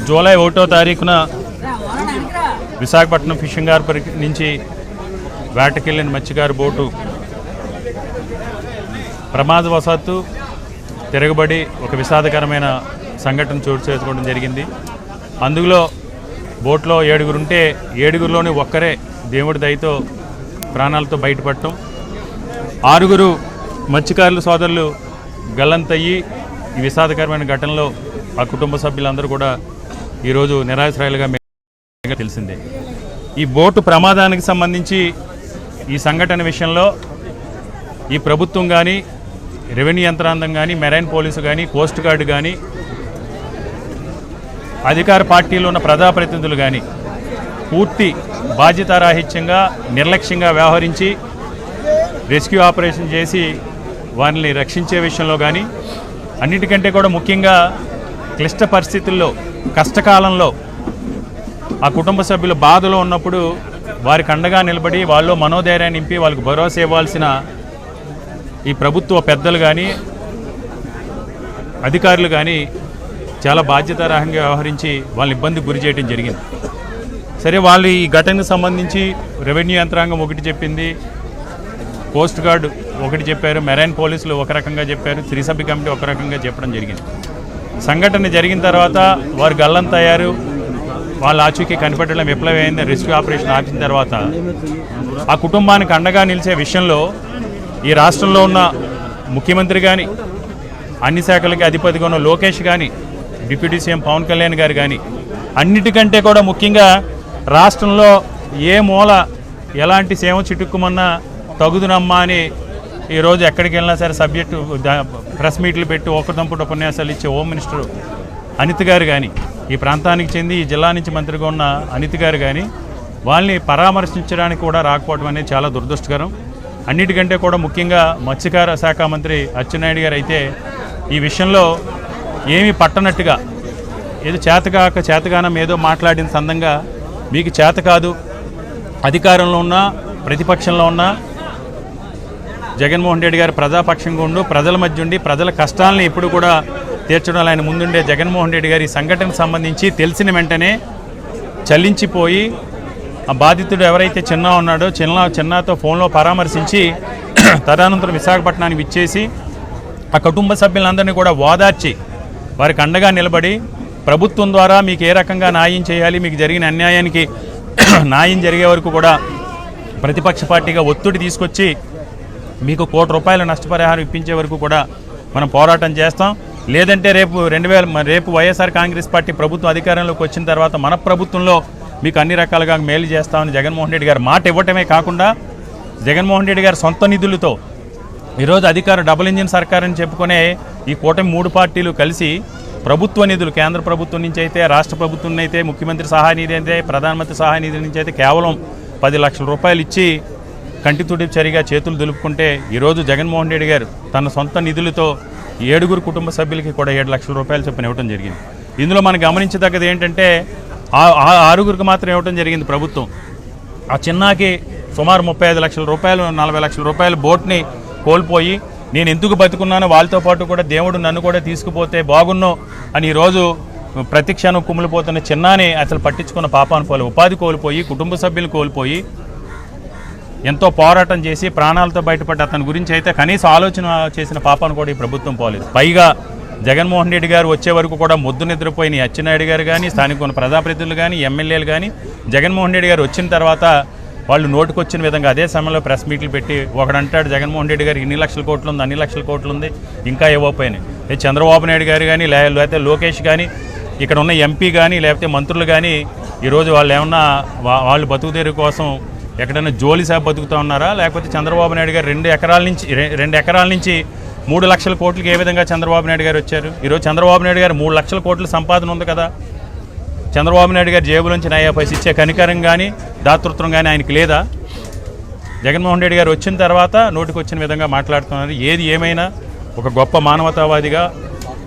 July 1వ తారీఖున Visakhapatnam fishing harbour నుంచి వేటకెళ్లిన మత్స్యకారు బోటు ప్రమాదవశాత్తు తిరగబడి ఒక విషాదకరమైన సంఘటన చోటు చేసుకోవడం జరిగింది. అందులో బోట్లో 7 ఉంటే 7లోని ఒక్కరే దేవుడి దయతో ప్రాణాలతో బయటపడటం, 6 మత్స్యకారుల సోదరులు గల్లంతయ్యి ఈ విషాదకరమైన ఘటనలో ఆ కుటుంబ సభ్యులందరూ కూడా ఈరోజు నిరాశ్రయాలుగా తెలిసిందే. ఈ బోటు ప్రమాదానికి సంబంధించి ఈ సంఘటన విషయంలో ఈ ప్రభుత్వం కానీ, రెవెన్యూ యంత్రాంగం కానీ, మెరైన్ పోలీసు కానీ, కోస్ట్ గార్డు కానీ, అధికార పార్టీలో ఉన్న ప్రజాప్రతినిధులు కానీ పూర్తి బాధ్యతారాహిత్యంగా నిర్లక్ష్యంగా వ్యవహరించి రెస్క్యూ ఆపరేషన్ చేసి వారిని రక్షించే విషయంలో కానీ, అన్నిటికంటే కూడా ముఖ్యంగా క్లిష్ట పరిస్థితుల్లో కష్టకాలంలో ఆ కుటుంబ సభ్యులు బాధలో ఉన్నప్పుడు వారికి అండగా నిలబడి వాళ్ళు మనోధైర్యాన్ని నింపి వాళ్ళకు భరోసా ఇవ్వాల్సిన ఈ ప్రభుత్వ పెద్దలు కానీ అధికారులు కానీ చాలా బాధ్యతారాహంగా వ్యవహరించి వాళ్ళని ఇబ్బందికి గురి చేయడం జరిగింది. సరే, వాళ్ళు ఈ ఘటనకు సంబంధించి రెవెన్యూ యంత్రాంగం ఒకటి చెప్పింది, కోస్ట్ గార్డు ఒకటి చెప్పారు, మెరైన్ పోలీసులు ఒక రకంగా చెప్పారు, త్రిసభ్య కమిటీ ఒక రకంగా చెప్పడం జరిగింది. సంఘటన జరిగిన తర్వాత వారు గల్లంతయ్యారు, వాళ్ళ ఆచూకీ కనిపెట్టడం విఫలమైంది. రెస్క్యూ ఆపరేషన్ ఆపిన తర్వాత ఆ కుటుంబానికి అండగా నిలిచే విషయంలో ఈ రాష్ట్రంలో ఉన్న ముఖ్యమంత్రి కానీ, అన్ని శాఖలకి అధిపతిగా ఉన్న లోకేష్ కానీ, డిప్యూటీ సీఎం పవన్ కళ్యాణ్ గారు కానీ, అన్నిటికంటే కూడా ముఖ్యంగా రాష్ట్రంలో ఏ మూల ఎలాంటి సేవ చిటుక్కుమన్నా తగుదునమ్మా అని ఈరోజు ఎక్కడికి వెళ్ళినా సరే సబ్జెక్టు ప్రెస్ మీట్లు పెట్టి ఒకదంపుడు ఉపన్యాసాలు ఇచ్చే హోమ్ మినిస్టర్ అనిత గారు కానీ, ఈ ప్రాంతానికి చెంది ఈ జిల్లా నుంచి మంత్రిగా ఉన్న అనిత గారు కానీ వాళ్ళని పరామర్శించడానికి కూడా రాకపోవడం అనేది చాలా దురదృష్టకరం. అన్నిటికంటే కూడా ముఖ్యంగా మత్స్యకార శాఖ మంత్రి అచ్చెన్నాయుడు గారు అయితే ఈ విషయంలో ఏమీ పట్టనట్టుగా ఏదో చేతగానం ఏదో మాట్లాడిన సందంగా మీకు చేత కాదు, అధికారంలో ఉన్న ప్రతిపక్షంలో ఉన్న జగన్మోహన్ రెడ్డి గారు ప్రజాపక్షంగా ఉండు, ప్రజల మధ్య ఉండి ప్రజల కష్టాలను ఎప్పుడు కూడా తీర్చడం ఆయన ముందుండే జగన్మోహన్ రెడ్డి గారి సంఘటనకు సంబంధించి తెలిసిన వెంటనే చలించిపోయి ఆ బాధితుడు ఎవరైతే చిన్న ఉన్నాడో చిన్నతో ఫోన్లో పరామర్శించి తదనంతరం విశాఖపట్నానికి విచ్చేసి ఆ కుటుంబ సభ్యులందరినీ కూడా ఓదార్చి వారికి అండగా నిలబడి ప్రభుత్వం ద్వారా మీకు ఏ రకంగా న్యాయం చేయాలి, మీకు జరిగిన అన్యాయానికి న్యాయం జరిగే వరకు కూడా ప్రతిపక్ష పార్టీగా ఒత్తిడి తీసుకొచ్చి మీకు ₹1 కోటి నష్టపరిహారం ఇప్పించే వరకు కూడా మనం పోరాటం చేస్తాం. లేదంటే రేపు వైఎస్ఆర్ కాంగ్రెస్ పార్టీ ప్రభుత్వం అధికారంలోకి వచ్చిన తర్వాత మన ప్రభుత్వంలో మీకు అన్ని రకాలుగా మేలు చేస్తామని జగన్మోహన్ రెడ్డి గారు మాట ఇవ్వటమే కాకుండా జగన్మోహన్ రెడ్డి గారు సొంత నిధులతో ఈరోజు అధికారం డబుల్ ఇంజిన్ సర్కార్ అని చెప్పుకునే ఈ కూటమి 3 పార్టీలు కలిసి ప్రభుత్వ నిధులు కేంద్ర ప్రభుత్వం నుంచి అయితే, రాష్ట్ర ప్రభుత్వం అయితే, ముఖ్యమంత్రి సహాయ నిధి అయితే, ప్రధానమంత్రి సహాయ నిధి నుంచి అయితే కేవలం ₹10 లక్షలు ఇచ్చి కంటి తుడిపు చరిగా చేతులు దులుపుకుంటే ఈరోజు జగన్మోహన్ రెడ్డి గారు తన సొంత నిధులతో 7 కుటుంబ సభ్యులకి కూడా ₹7 లక్షల చొప్పున ఇవ్వడం జరిగింది. ఇందులో మనం గమనించదగ్గది ఏంటంటే 6 మాత్రం ఇవ్వడం జరిగింది ప్రభుత్వం. ఆ చిన్నాకి సుమారు ₹35 లక్షల ₹40 లక్షల బోట్ని కోల్పోయి నేను ఎందుకు బతుకున్నానో వాళ్ళతో పాటు కూడా దేవుడు నన్ను కూడా తీసుకుపోతే బాగున్నో అని ఈరోజు ప్రతిక్షణం కుమిలిపోతున్న చిన్నాని అసలు పట్టించుకున్న పాపాను పోలే, ఉపాధి కోల్పోయి కుటుంబ సభ్యులు కోల్పోయి ఎంతో పోరాటం చేసి ప్రాణాలతో బయటపడ్డ అతని గురించి అయితే కనీసం ఆలోచన చేసిన పాపాను కూడా ఈ ప్రభుత్వం పోలేదు. పైగా జగన్మోహన్ రెడ్డి గారు వచ్చే వరకు కూడా మొద్దు నిద్రపోయిన అచ్చెన్నాయుడు గారు కానీ, స్థానిక ఉన్న ప్రజాప్రతినిధులు కానీ, ఎమ్మెల్యేలు కానీ జగన్మోహన్ రెడ్డి గారు వచ్చిన తర్వాత వాళ్ళు నోటుకొచ్చిన విధంగా అదే సమయంలో ప్రెస్ మీట్లు పెట్టి ఒకడంటాడు జగన్మోహన్ రెడ్డి గారు ఇన్ని లక్షల కోట్లు ఉంది, అన్ని లక్షల కోట్లు ఉంది, ఇంకా ఇవ్వకపోయినాయి. చంద్రబాబు నాయుడు గారు కానీ, లేకపోతే లోకేష్ కానీ, ఇక్కడ ఉన్న ఎంపీ కానీ, లేకపోతే మంత్రులు కానీ ఈరోజు వాళ్ళు ఏమన్నా వాళ్ళు బతుకుదేరు కోసం ఎక్కడైనా జోలి సాబ్ బతుకుతూ ఉన్నారా? లేకపోతే చంద్రబాబు నాయుడు గారు 2 ఎకరాల నుంచి 3 లక్షల కోట్లకి ఏ విధంగా చంద్రబాబు నాయుడు గారు వచ్చారు? ఈరోజు చంద్రబాబు నాయుడు గారు 3 లక్షల కోట్ల సంపాదన ఉంది కదా. చంద్రబాబు నాయుడు గారు జేబులోంచి 9 పైసలు ఇచ్చే కనికరం కానీ దాతృత్వం కానీ ఆయనకి లేదా? జగన్మోహన్ రెడ్డి గారు వచ్చిన తర్వాత నోటికి వచ్చిన విధంగా మాట్లాడుతున్నారు. ఏది ఏమైనా ఒక గొప్ప మానవతావాదిగా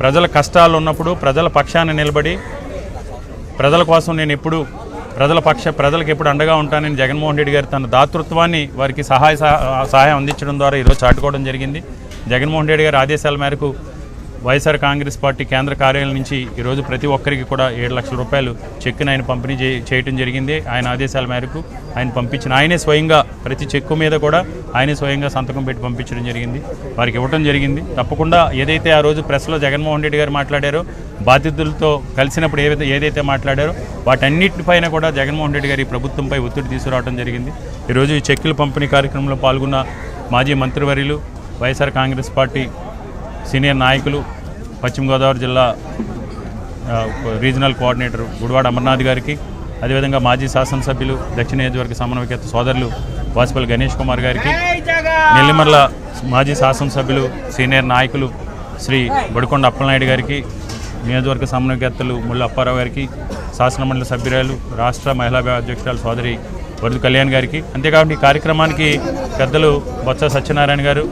ప్రజల కష్టాలు ఉన్నప్పుడు ప్రజల పక్షాన నిలబడి ప్రజల కోసం నేను ఎప్పుడు ప్రజలకు ఎప్పుడు అండగా ఉంటానని జగన్మోహన్ రెడ్డి గారు తన దాతృత్వాన్ని వారికి సహాయం అందించడం ద్వారా ఈరోజు చాటుకోవడం జరిగింది. జగన్మోహన్ రెడ్డి గారి ఆదేశాల మేరకు వైఎస్ఆర్ కాంగ్రెస్ పార్టీ కేంద్ర కార్యాలయం నుంచి ఈరోజు ప్రతి ఒక్కరికి కూడా 7 లక్షల రూపాయలు చెక్కును ఆయన పంపిణీ చేయడం జరిగింది. ఆయన ఆదేశాల మేరకు ఆయన పంపించిన ఆయనే స్వయంగా ప్రతి చెక్కు మీద కూడా ఆయనే స్వయంగా సంతకం పెట్టి పంపించడం జరిగింది, వారికి ఇవ్వడం జరిగింది. తప్పకుండా ఏదైతే ఆ రోజు ప్రెస్లో జగన్మోహన్ రెడ్డి గారు మాట్లాడారో, బాధితులతో కలిసినప్పుడు ఏదైతే మాట్లాడారో వాటన్నిటిపైన కూడా జగన్మోహన్ రెడ్డి గారి ప్రభుత్వంపై ఒత్తిడి తీసుకురావడం జరిగింది. ఈరోజు ఈ చెక్కుల పంపిణీ కార్యక్రమంలో పాల్గొన్న మాజీ మంత్రివర్యులు, వైఎస్ఆర్ కాంగ్రెస్ పార్టీ సీనియర్ నాయకులు, పశ్చిమ గోదావరి జిల్లా రీజనల్ కోఆర్డినేటర్ గుడివాడ అమర్నాథ్ గారికి, అదేవిధంగా మాజీ శాసనసభ్యులు దక్షిణ నియోజకవర్గ సమన్వయకర్త సోదరులు వాసుపల్లి గణేష్ కుమార్ గారికి, నెల్లిమర్ల మాజీ శాసనసభ్యులు సీనియర్ నాయకులు శ్రీ బడికొండ అప్పలనాయుడు గారికి, నియోజకవర్గ సమన్వయకర్తలు ముళ్ళ అప్పారావు గారికి, శాసనమండలి సభ్యురాలు రాష్ట్ర మహిళా అధ్యక్షురాలు సోదరి వరదు కళ్యాణ్ గారికి, అంతేకాకుండా ఈ కార్యక్రమానికి పెద్దలు బొత్స సత్యనారాయణ గారు,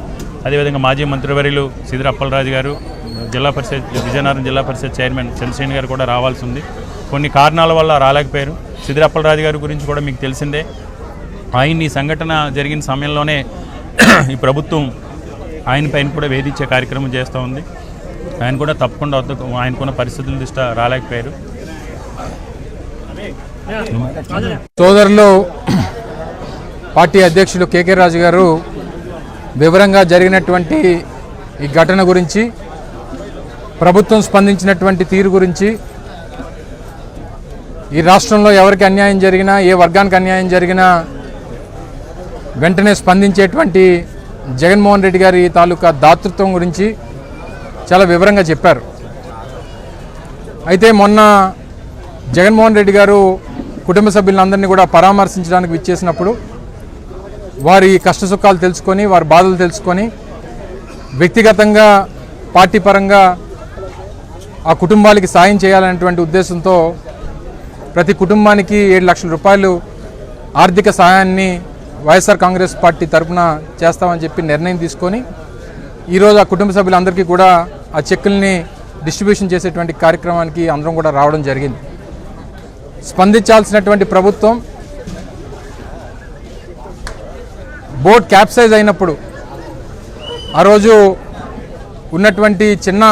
అదేవిధంగా మాజీ మంత్రివర్యులు సిదిరి అప్పలరాజు గారు, జిల్లా పరిషత్ విజయనగరం జిల్లా పరిషత్ చైర్మన్ చంద్రశేఖర్ గారు కూడా రావాల్సి ఉంది. కొన్ని కారణాల వల్ల రాలేకపోయారు. సిదిరి అప్పలరాజు గారి గురించి కూడా మీకు తెలిసిందే. ఆయన ఈ సంఘటన జరిగిన సమయంలోనే ఈ ప్రభుత్వం ఆయన పైన కూడా వేధించే కార్యక్రమం చేస్తూ ఉంది. ఆయన కూడా తప్పకుండా ఆయనకున్న పరిస్థితుల దృష్ట్యా రాలేకపోయారు. సోదరులు పార్టీ అధ్యక్షులు కేకే రాజు గారు వివరంగా జరిగినటువంటి ఈ ఘటన గురించి, ప్రభుత్వం స్పందించినటువంటి తీరు గురించి, ఈ రాష్ట్రంలో ఎవరికి అన్యాయం జరిగినా, ఏ వర్గానికి అన్యాయం జరిగినా వెంటనే స్పందించేటువంటి జగన్మోహన్ రెడ్డి గారి తాలూకా దాతృత్వం గురించి చాలా వివరంగా చెప్పారు. అయితే మొన్న జగన్మోహన్ రెడ్డి గారు కుటుంబ సభ్యులందరినీ కూడా పరామర్శించడానికి విచ్చేసినప్పుడు వారి కష్టసుఖాలు తెలుసుకొని, వారి బాధలు తెలుసుకొని, వ్యక్తిగతంగా పార్టీ పరంగా ఆ కుటుంబాలకి సాయం చేయాలనేటువంటి ఉద్దేశంతో ప్రతి కుటుంబానికి 7 లక్షల రూపాయలు ఆర్థిక సహాయాన్ని వైఎస్ఆర్ కాంగ్రెస్ పార్టీ తరఫున చేస్తామని చెప్పి నిర్ణయం తీసుకొని ఈరోజు ఆ కుటుంబ సభ్యులందరికీ కూడా ఆ చెక్కుల్ని డిస్ట్రిబ్యూషన్ చేసేటువంటి కార్యక్రమానికి అందరం కూడా రావడం జరిగింది. స్పందించాల్సినటువంటి ప్రభుత్వం బోట్ క్యాప్సైజ్ అయినప్పుడు ఆ రోజు ఉన్నటువంటి చిన్న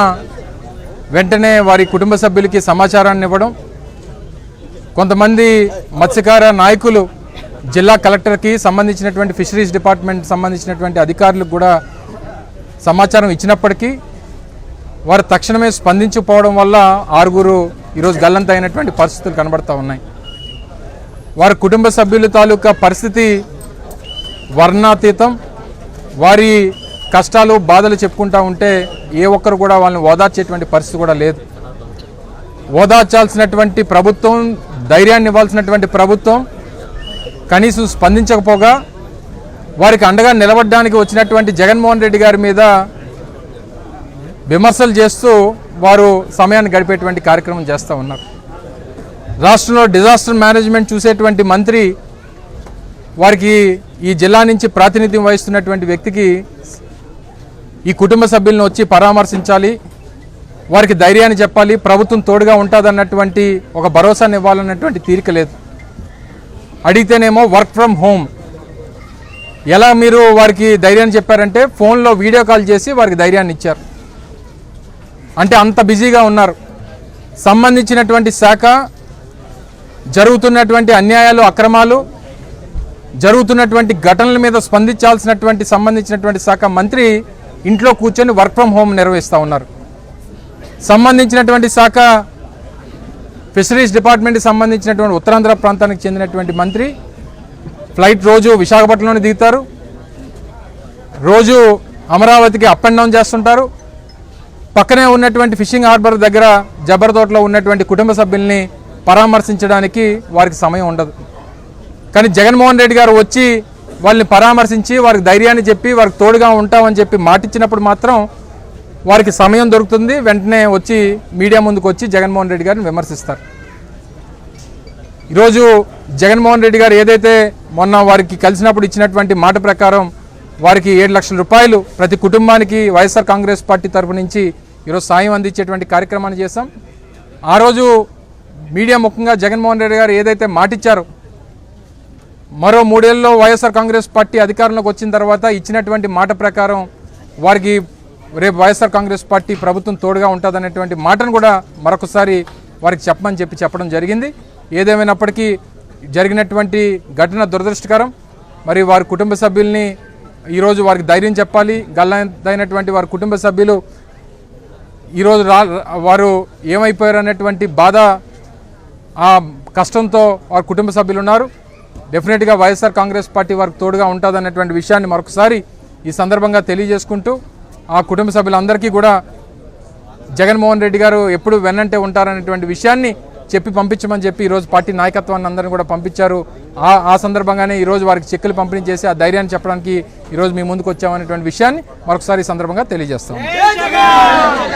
వెంటనే వారి కుటుంబ సభ్యులకి సమాచారాన్ని ఇవ్వడం, కొంతమంది మత్స్యకార నాయకులు జిల్లా కలెక్టర్కి సంబంధించినటువంటి ఫిషరీస్ డిపార్ట్మెంట్ సంబంధించినటువంటి అధికారులకు కూడా సమాచారం ఇచ్చినప్పటికీ వారు తక్షణమే స్పందించకపోవడం వల్ల 6 ఈరోజు గల్లంత అయినటువంటి పరిస్థితులు కనబడతా ఉన్నాయి. వారి కుటుంబ సభ్యుల తాలూకా పరిస్థితి వర్ణాతీతం. వారి కష్టాలు బాధలు చెప్పుకుంటూ ఉంటే ఏ ఒక్కరు కూడా వాళ్ళని ఓదార్చేటువంటి పరిస్థితి కూడా లేదు. ఓదార్చాల్సినటువంటి ప్రభుత్వం, ధైర్యాన్ని ఇవ్వాల్సినటువంటి ప్రభుత్వం కనీసం స్పందించకపోగా వారికి అండగా నిలబడడానికి వచ్చినటువంటి జగన్మోహన్ రెడ్డి గారి మీద విమర్శలు చేస్తూ వారు సమయాన్ని గడిపేటువంటి కార్యక్రమం చేస్తూ ఉన్నారు. రాష్ట్రంలో డిజాస్టర్ మేనేజ్మెంట్ చూసేటువంటి మంత్రి వారికి ఈ జిల్లా నుంచి ప్రాతినిధ్యం వహిస్తున్నటువంటి వ్యక్తికి ఈ కుటుంబ సభ్యులను వచ్చి పరామర్శించాలి, వారికి ధైర్యాన్ని చెప్పాలి, ప్రభుత్వం తోడుగా ఉంటుందన్నటువంటి ఒక భరోసాని ఇవ్వాలన్నటువంటి తీరిక లేదు. అడిగితేనేమో వర్క్ ఫ్రమ్ హోమ్. ఎలా మీరు వారికి ధైర్యాన్ని చెప్పారంటే ఫోన్లో వీడియో కాల్ చేసి వారికి ధైర్యాన్ని ఇచ్చారు. అంటే అంత బిజీగా ఉన్నారు. సంబంధించినటువంటి శాఖ జరుగుతున్నటువంటి అన్యాయాలు, అక్రమాలు, జరుగుతున్నటువంటి ఘటనల మీద స్పందించాల్సినటువంటి సంబంధించినటువంటి శాఖ మంత్రి ఇంట్లో కూర్చొని వర్క్ ఫ్రమ్ హోమ్ నిర్వహిస్తూ ఉన్నారు. సంబంధించినటువంటి శాఖ ఫిషరీస్ డిపార్ట్మెంట్కి సంబంధించినటువంటి ఉత్తరాంధ్ర ప్రాంతానికి చెందినటువంటి మంత్రి ఫ్లైట్ రోజు విశాఖపట్నంలోనే దిగుతారు, రోజు అమరావతికి అప్ అండ్ డౌన్ చేస్తుంటారు. పక్కనే ఉన్నటువంటి ఫిషింగ్ హార్బర్ దగ్గర జబర్దోట్లో ఉన్నటువంటి కుటుంబ సభ్యుల్ని పరామర్శించడానికి వారికి సమయం ఉండదు. కానీ జగన్మోహన్ రెడ్డి గారు వచ్చి వాళ్ళని పరామర్శించి వారికి ధైర్యాన్ని చెప్పి వారికి తోడుగా ఉంటామని చెప్పి మాటిచ్చినప్పుడు మాత్రం వారికి సమయం దొరుకుతుంది. వెంటనే వచ్చి మీడియా ముందుకు వచ్చి జగన్మోహన్ రెడ్డి గారిని విమర్శిస్తారు. ఈరోజు జగన్మోహన్ రెడ్డి గారు ఏదైతే మొన్న వారికి కలిసినప్పుడు ఇచ్చినటువంటి మాట ప్రకారం వారికి 7 లక్షల రూపాయలు ప్రతి కుటుంబానికి వైఎస్ఆర్ కాంగ్రెస్ పార్టీ తరఫు నుంచి ఈరోజు సాయం అందించేటువంటి కార్యక్రమాన్ని చేశాం. ఆ రోజు మీడియా ముఖ్యంగా జగన్మోహన్ రెడ్డి గారు ఏదైతే మాటిచ్చారో మరో 3 ఏళ్ళలో వైఎస్ఆర్ కాంగ్రెస్ పార్టీ అధికారంలోకి వచ్చిన తర్వాత ఇచ్చినటువంటి మాట ప్రకారం వారికి రేపు వైఎస్ఆర్ కాంగ్రెస్ పార్టీ ప్రభుత్వం తోడుగా ఉంటుందనేటువంటి మాటను కూడా మరొకసారి వారికి చెప్పడం జరిగింది. ఏదేమైనప్పటికీ జరిగినటువంటి ఘటన దురదృష్టకరం. మరి వారి కుటుంబ సభ్యుల్ని ఈరోజు వారికి ధైర్యం చెప్పాలి. గల్లైనటువంటి వారి కుటుంబ సభ్యులు ఈరోజు వారు ఏమైపోయారు అనేటువంటి బాధ, ఆ కష్టంతో వారి కుటుంబ సభ్యులు ఉన్నారు. డెఫినెట్గా వైఎస్ఆర్ కాంగ్రెస్ పార్టీ వారికి తోడుగా ఉంటుందనేటువంటి విషయాన్ని మరొకసారి ఈ సందర్భంగా తెలియజేసుకుంటూ, ఆ కుటుంబ సభ్యులందరికీ కూడా జగన్మోహన్ రెడ్డి గారు ఎప్పుడు వెన్నంటే ఉంటారనేటువంటి విషయాన్ని చెప్పి పంపించమని చెప్పి ఈరోజు పార్టీ నాయకత్వాన్ని అందరినీ కూడా పంపించారు. ఆ సందర్భంగానే ఈరోజు వారికి చెక్కులు పంపిణీ చేసి ఆ ధైర్యాన్ని చెప్పడానికి ఈరోజు మీ ముందుకు వచ్చామనేటువంటి విషయాన్ని మరొకసారి ఈ సందర్భంగా తెలియజేస్తాం.